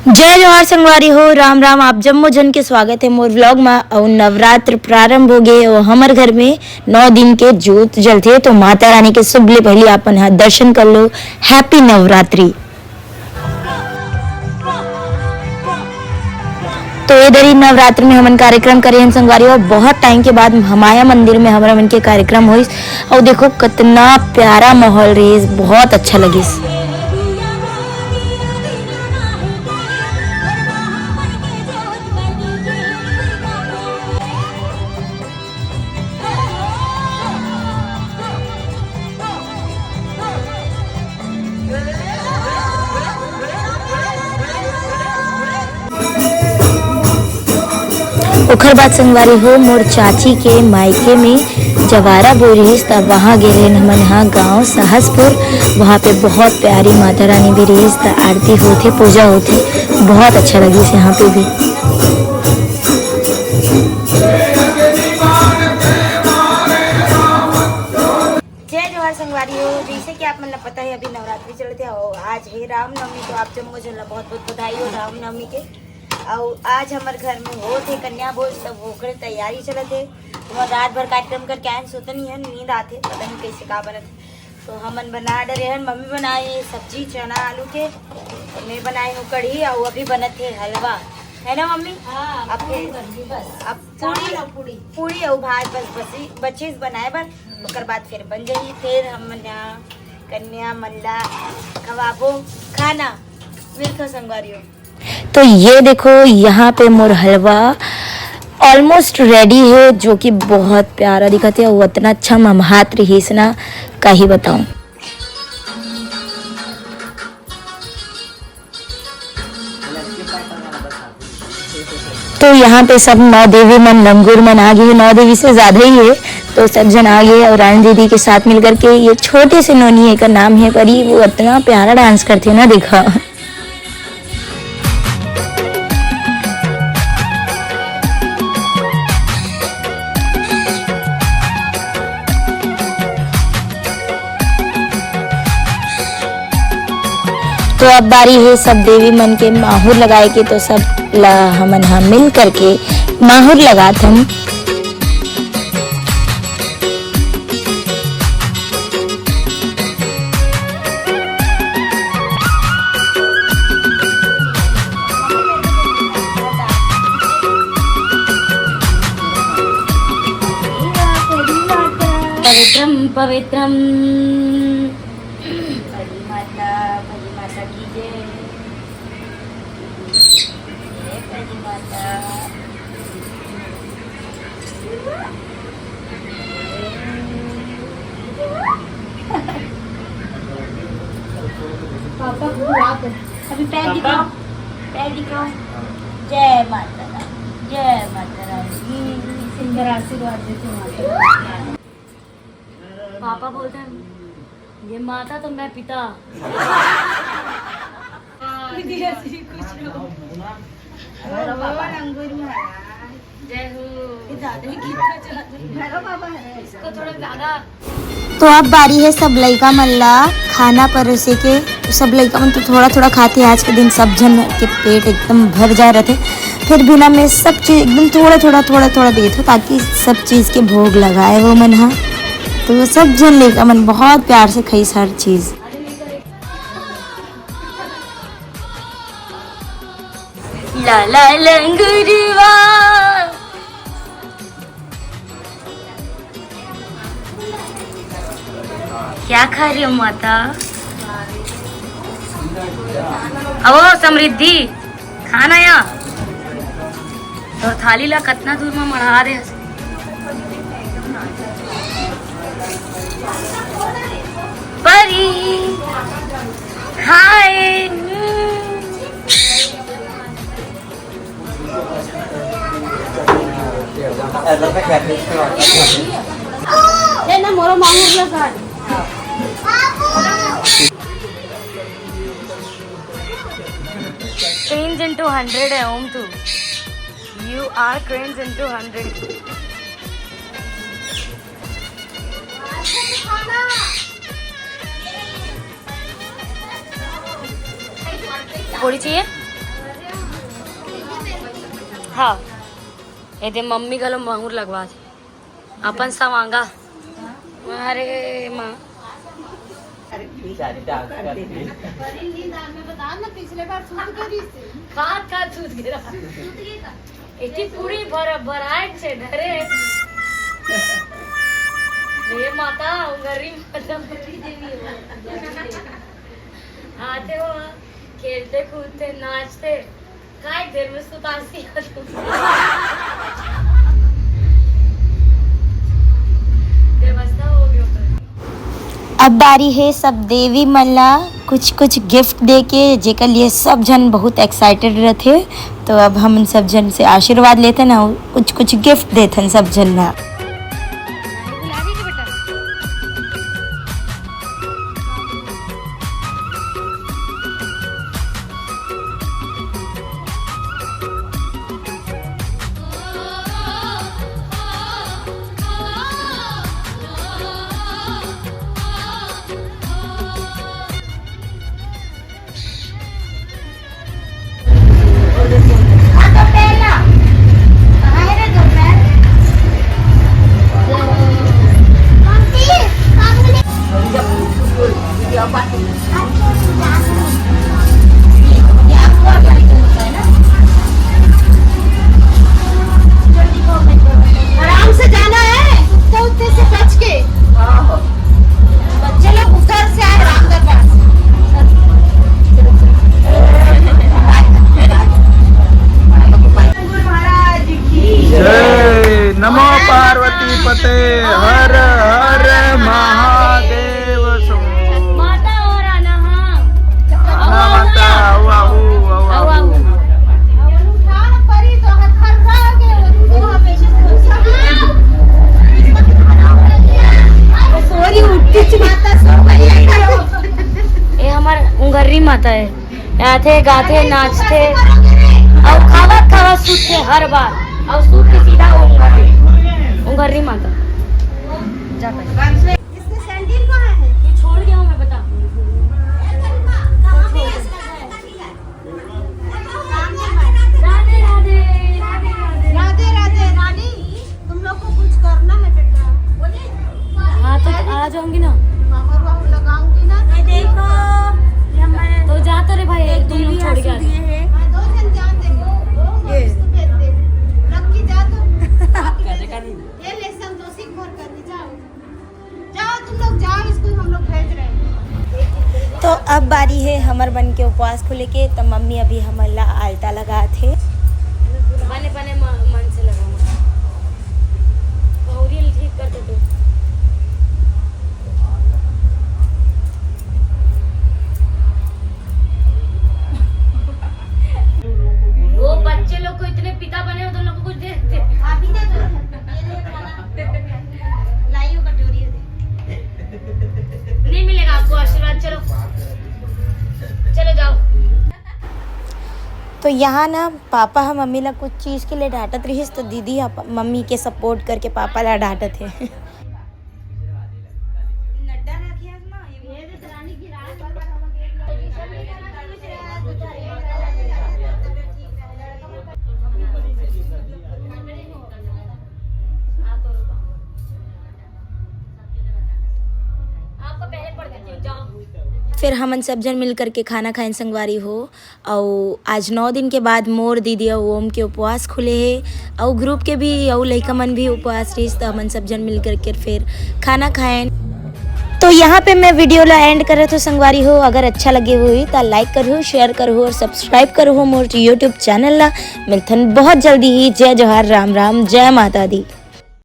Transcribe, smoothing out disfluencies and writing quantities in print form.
जय जवाहर संगवारी हो। राम राम। आप जम्मो जन के स्वागत है मोर व्लॉग में। और नवरात्र प्रारंभ हो गए और हमारे घर में 9 दिन के जोत जलते है। तो माता रानी के शुभ ले पहले अपन यहाँ दर्शन कर लो। हैप्पी नवरात्रि। तो इधर ही नवरात्र में हमन कार्यक्रम करे हैं संगवारी और बहुत टाइम के बाद हमाया मंदिर में हमारा मन के कार्यक्रम हुई। और देखो कितना प्यारा माहौल रही, बहुत अच्छा लगी। ओखर बाद संगवारी हो मोर चाची के मायके में जवारा बोल रही तब वहाँ गए हमन यहाँ गाँव सहसपुर। वहाँ पे बहुत प्यारी माता रानी भी रही, आरती होती, पूजा होती, बहुत अच्छा लगी यहाँ पे भी। जय जवाहर संगवारी हो। जैसे कि आप मतलब पता है अभी नवरात्रि चलते हो, आज है रामनवमी। तो आप जम्मो जन बहुत बहुत बधाई हो रामनवमी के। और आज हमारे घर में हो थे कन्या भोज, सब होकर तैयारी चलत है। तो रात भर कार्यक्रम करके आए, सोते नहीं है, नींद आते, पता नहीं कैसे का बनत। तो हमन बना डरे हैं, मम्मी बनाए सब्जी चना आलू के, तो मैं बनाई हूँ कढ़ी और अभी बनत है हलवा, है ना मम्मी? हाँ, अब पूरी और भात बस बच्चे बनाए बस। उसके बाद फिर बन जाइए, फिर हम यहाँ कन्या मल्ला खवाबो खाना मिलकर संगवारी हो। तो ये देखो यहाँ पे मोर हलवा ऑलमोस्ट रेडी है, जो कि बहुत प्यारा दिखते है। वो इतना अच्छा ममहात रही ना, का ही बताऊं। तो यहाँ पे सब 9 देवी मन लंगूर मन आ गए, 9 देवी से ज्यादा ही है। तो सब जन आ गए और रानी दीदी के साथ मिल करके, ये छोटे से नोनी है का नाम है परी, वो इतना प्यारा डांस करती है ना, देखा। तो अब बारी है सब देवी मन के माहौर लगाए के। तो सब हमन यहाँ मिल करके माहौर लगात हम। पवित्रम पवित्रम माता की जय, माता। पापा अभी पैर दिखाओ, पैर दिखाओ। जय माता रानी, जय माता रानी। सुंदर आशीर्वाद देते माता। पापा बोलते हैं ये माता तो मैं पिता। तो अब बारी है सब लड़का मल्ला खाना परोसे के। सब लड़का मन तो थोड़ा थोड़ा खाते, आज के दिन सब जन के पेट एकदम भर जा रहे थे। फिर बिना में सब चीज एकदम थोड़ा थोड़ा देते, ताकि सब चीज के भोग लगाए वो मन। हाँ, तो वो सब जन लेकर मन बहुत प्यार से खाई हर चीज। ला ला लंगुरवा क्या खा रही हो माता? अब समृद्धि खाना या तो थाली ला कितना दूर में मढ़ा दे। परी हाय ना मोरो मांगूर लगा। Cranes into 100 है ओम तू। You are cranes into 100. थोड़ी चाहिए। हाँ ये दे मम्मी का लो मांगूर लगवा दे अपन सा मांगा अरे माँ छूट गिरा इतनी पूरी भराए छे डरे ये माता उंगरी माता आते हो खेलते कूदते नाचते काय देर में सुतासी व्यवस्था हो गया। अब बारी है सब देवी मल्ला कुछ कुछ गिफ्ट दे के जेकर लिए सब जन बहुत एक्साइटेड रहते। तो अब हम सब जन से आशीर्वाद लेते ना कुछ कुछ गिफ्ट देते सब जन ना। नमो पार्वती पते हर हर महादेव माता और आना माता ये हमार उंगरी माता है आते गाते नाचते और खावत खावत सूते हर बार और सूत के सीधा उंगरी माता ये छोड़ गया हूँ मैं बता राधे राधे राधे राधे रानी तुम लोग को कुछ करना है बेटा। हाँ तो आ जाऊंगी ना माहौर वाहौर लगाऊंगी ना। देखो तो जा तो रे भाई तुम लोग छोड़ के आ जाओ। हाँ, दो जन जाते हो इसको भेजते रखी जा तो ये ले संतोषी खोर करके जाओ जाओ तुम लोग जाओ इसको हम लोग भेज रहे हैं। तो अब बारी है हमर बन के उपवास खुले के। तो मम्मी अभी हमला आलता लगा थे। बने बने मन से लगाऊंगा बहुरियल ठीक कर दे तो वो बच्चे लोग को इतने पिता बने हो तो लोग को कुछ दे देते अभी दे दो लाइयो कटोरी दे। नहीं मिलेगा आपको आशीर्वाद। चलो चलो जाओ। तो यहाँ ना पापा हम मम्मी ला कुछ चीज़ के लिए डांटत रही तो दीदी मम्मी के सपोर्ट करके पापा ला डांटत है। आपको पहले पढ़ देती हूँ जाओ। फिर हमन सब जन मिल करके खाना खाएं संगवारी हो। और आज 9 दिन के बाद मोर दीदी और ओम के उपवास खुले है और ग्रुप के भी और लड़का मन भी उपवास रही। तो हमन सब जन मिल करके फिर खाना खाएं। तो यहाँ पे मैं वीडियो ला एंड करे तो संगवारी हो अगर अच्छा लगे हुई तो लाइक करो शेयर करो और सब्सक्राइब करो मोर यूट्यूब चैनल ला। मिलथन बहुत जल्दी ही। जय जोहार राम राम जय माता दी।